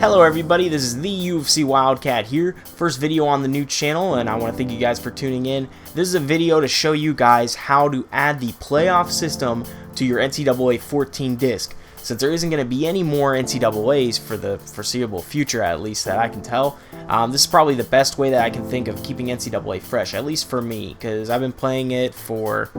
Hello everybody, this is the UofCWildcat here. First video on the new channel, and I want to thank you guys for tuning in. This is a video to show you guys how to add the playoff system to your NCAA 14 disc. Since there isn't going to be any more NCAAs for the foreseeable future, at least that I can tell, this is probably the best way that I can think of keeping NCAA fresh, at least for me, because I've been playing it for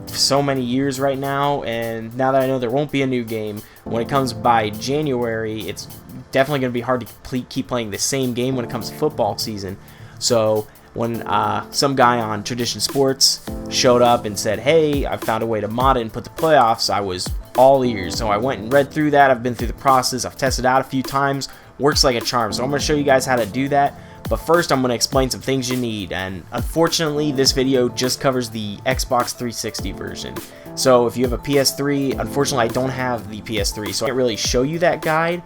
so many years right now, and now that I know there won't be a new game, when it comes by January, it's definitely going to be hard to keep playing the same game when it comes to football season. So when some guy on Tradition Sports showed up and said, hey, I found a way to mod it and put the playoffs, I was all ears. So I went and read through that. I've been through the process. I've tested it out a few times. Works like a charm. So I'm going to show you guys how to do that. But first, I'm going to explain some things you need, and unfortunately, this video just covers the Xbox 360 version. So if you have a PS3, unfortunately, I don't have the PS3, so I can't really show you that guide,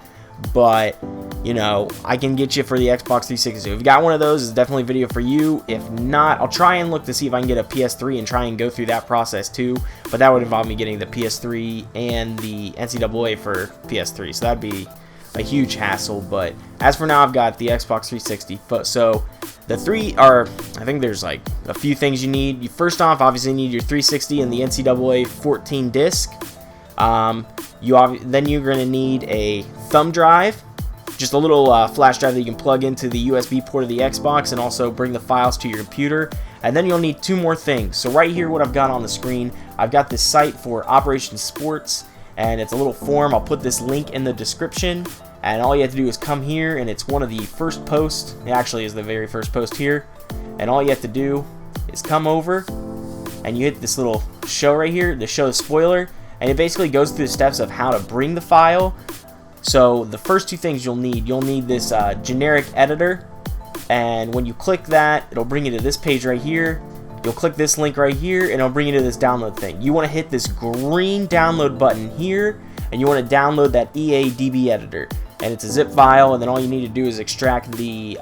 but, you know, I can get you for the Xbox 360. So if you got one of those, it's definitely a video for you. If not, I'll try and look to see if I can get a PS3 and try and go through that process too, but that would involve me getting the PS3 and the NCAA for PS3, so that'd be a huge hassle. But as for now, I've got the Xbox 360. So the three are, I think there's like a few things you need. You first off obviously need your 360 and the NCAA 14 disc. Then you're going to need a thumb drive, just a little flash drive that you can plug into the USB port of the Xbox and also bring the files to your computer. And then you'll need two more things. So right here, what I've got on the screen, I've got this site for Operation Sports, and it's a little form. I'll put this link in the description, and all you have to do is come here, and it's one of the first posts. It actually is the very first post here, and all you have to do is come over and you hit this little show right here, the show spoiler, and it basically goes through the steps of how to bring the file. So the first two things you'll need this generic editor, and when you click that, it'll bring you to this page right here. You'll click this link right here, and it'll bring you to this download thing. You want to hit this green download button here, and you want to download that EADB editor. And it's a zip file, and then all you need to do is extract the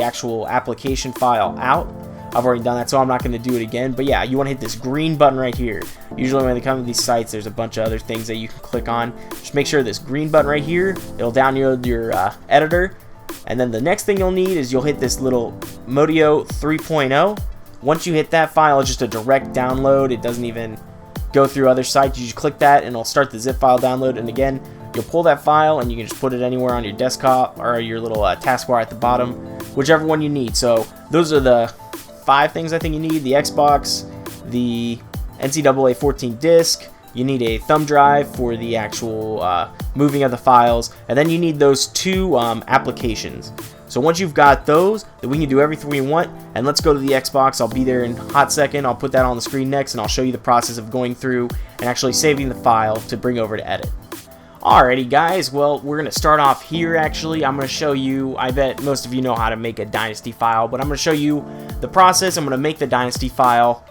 actual application file out. I've already done that, so I'm not going to do it again. But yeah, you want to hit this green button right here. Usually when they come to these sites, there's a bunch of other things that you can click on. Just make sure this green button right here, it'll download your editor. And then the next thing you'll need is you'll hit this little Modio 3.0. Once you hit that file, it's just a direct download. It doesn't even go through other sites. You just click that, and it'll start the zip file download. And again, you'll pull that file, and you can just put it anywhere on your desktop or your little taskbar at the bottom, whichever one you need. So those are the 5 things I think you need: the Xbox, the NCAA 14 disc, you need a thumb drive for the actual moving of the files, and then you need those 2 applications. So once you've got those, then we can do everything we want, and let's go to the Xbox. I'll be there in a hot second. I'll put that on the screen next, and I'll show you the process of going through and actually saving the file to bring over to edit. Alrighty guys, well, we're going to start off here actually. I'm going to show you, I bet most of you know how to make a Dynasty file, but I'm going to show you the process. I'm going to make the Dynasty file,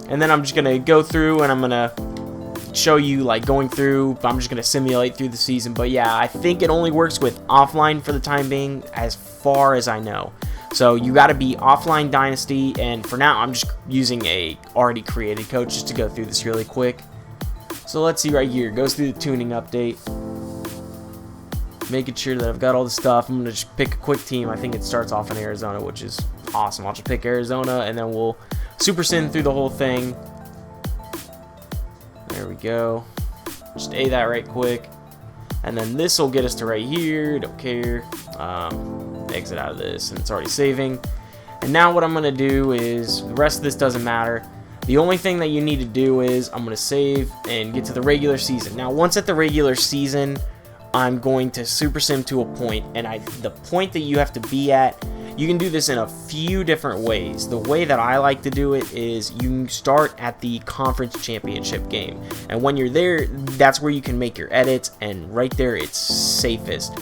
and then I'm just going to go through and I'm going to show you like going through. I'm just going to simulate through the season, but yeah, I think it only works with offline for the time being as far as I know. So you got to be offline Dynasty, and for now I'm just using a already created code just to go through this really quick. So let's see right here, it goes through the tuning update, making sure that I've got all the stuff. I'm going to just pick a quick team. I think it starts off in Arizona, which is awesome. I'll just pick Arizona, and then we'll super sim through the whole thing. There we go. Just A that right quick. And then this will get us to right here. Don't care. Exit out of this, and it's already saving. And now what I'm going to do is, the rest of this doesn't matter. The only thing that you need to do is I'm going to save and get to the regular season. Now, once at the regular season, I'm going to super sim to a point, and the point that you have to be at, you can do this in a few different ways. The way that I like to do it is you can start at the conference championship game, and when you're there, that's where you can make your edits, and right there it's safest,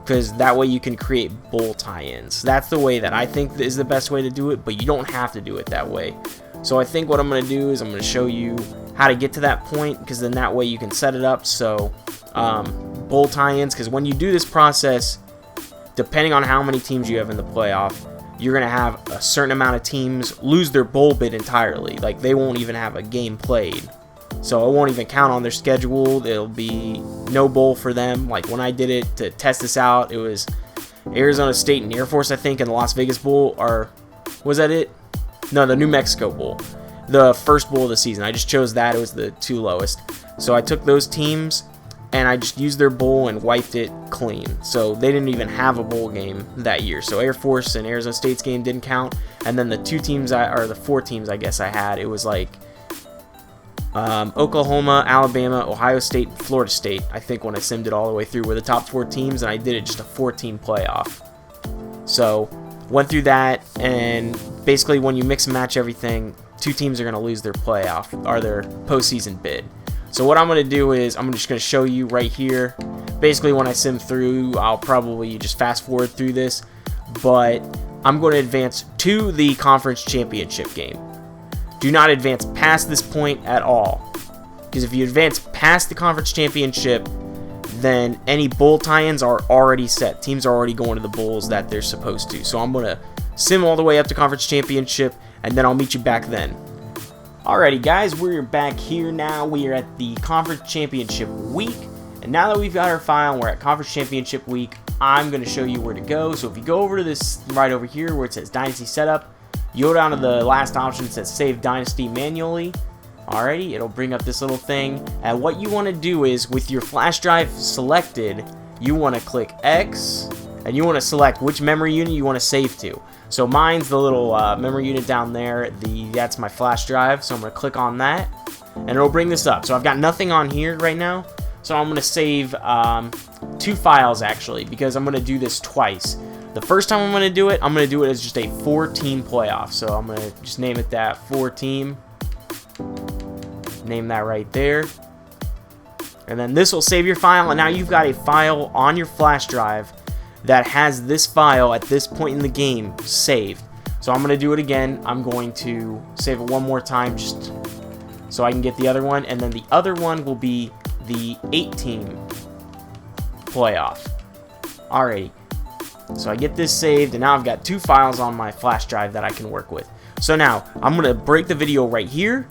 because that way you can create bowl tie-ins. That's the way that I think is the best way to do it, but you don't have to do it that way. So I think what I'm going to do is I'm going to show you how to get to that point, because then that way you can set it up so bowl tie-ins, because when you do this process, depending on how many teams you have in the playoff, you're going to have a certain amount of teams lose their bowl bid entirely. Like, they won't even have a game played. so it won't even count on their schedule. There'll be no bowl for them. Like when I did it to test this out, it was Arizona State and Air Force, I think, and the Las Vegas Bowl. Or was that it? No, the New Mexico Bowl, the first bowl of the season. I just chose that. It was the 2 lowest. So I took those teams and I just used their bowl and wiped it clean. So they didn't even have a bowl game that year. So Air Force and Arizona State's game didn't count. And then the 2 teams, or the 4 teams, I guess I had, it was like Oklahoma, Alabama, Ohio State, Florida State, I think, when I simmed it all the way through, were the top 4 teams, and I did it just a 4-team playoff. So went through that, and basically when you mix and match everything, 2 teams are going to lose their playoff, or their postseason bid. So what I'm going to do is I'm just going to show you right here. Basically when I sim through, I'll probably just fast forward through this, but I'm going to advance to the conference championship game. Do not advance past this point at all, because if you advance past the conference championship, then any bowl tie-ins are already set. Teams are already going to the bowls that they're supposed to. So I'm going to sim all the way up to conference championship, and then I'll meet you back then. Alrighty guys, we're back here now. We are at the conference championship week, and now that we've got our file and we're at conference championship week, I'm going to show you where to go. So if you go over to this right over here where it says Dynasty Setup, you go down to the last option that says Save Dynasty Manually. Alrighty, it'll bring up this little thing. And what you want to do is, with your flash drive selected, you want to click X, and you want to select which memory unit you want to save to. So mine's the little memory unit down there. That's my flash drive. So I'm going to click on that, and it'll bring this up. So I've got nothing on here right now. So I'm going to save 2 files actually, because I'm going to do this twice. The first time I'm going to do it as just a 4-team playoff. So I'm going to just name it that 4-team. Name that right there. And then this will save your file, and now you've got a file on your flash drive that has this file at this point in the game saved. So I'm going to do it again. I'm going to save it one more time just so I can get the other one, and then the other one will be the 8-team playoff. Alrighty. So I get this saved, and now I've got 2 files on my flash drive that I can work with. So now I'm going to break the video right here.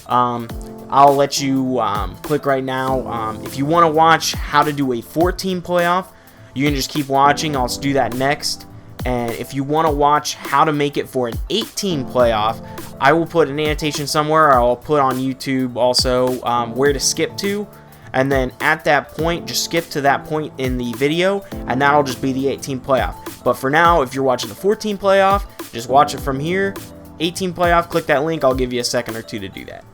I'll let you click right now. If you want to watch how to do a 4-team playoff, you can just keep watching. I'll do that next. And if you want to watch how to make it for an 8-team playoff, I will put an annotation somewhere, or I'll put on YouTube also where to skip to. And then at that point, just skip to that point in the video, and that'll just be the 8-team playoff. But for now, if you're watching the 4-team playoff, just watch it from here. 8-team playoff, click that link. I'll give you a second or two to do that.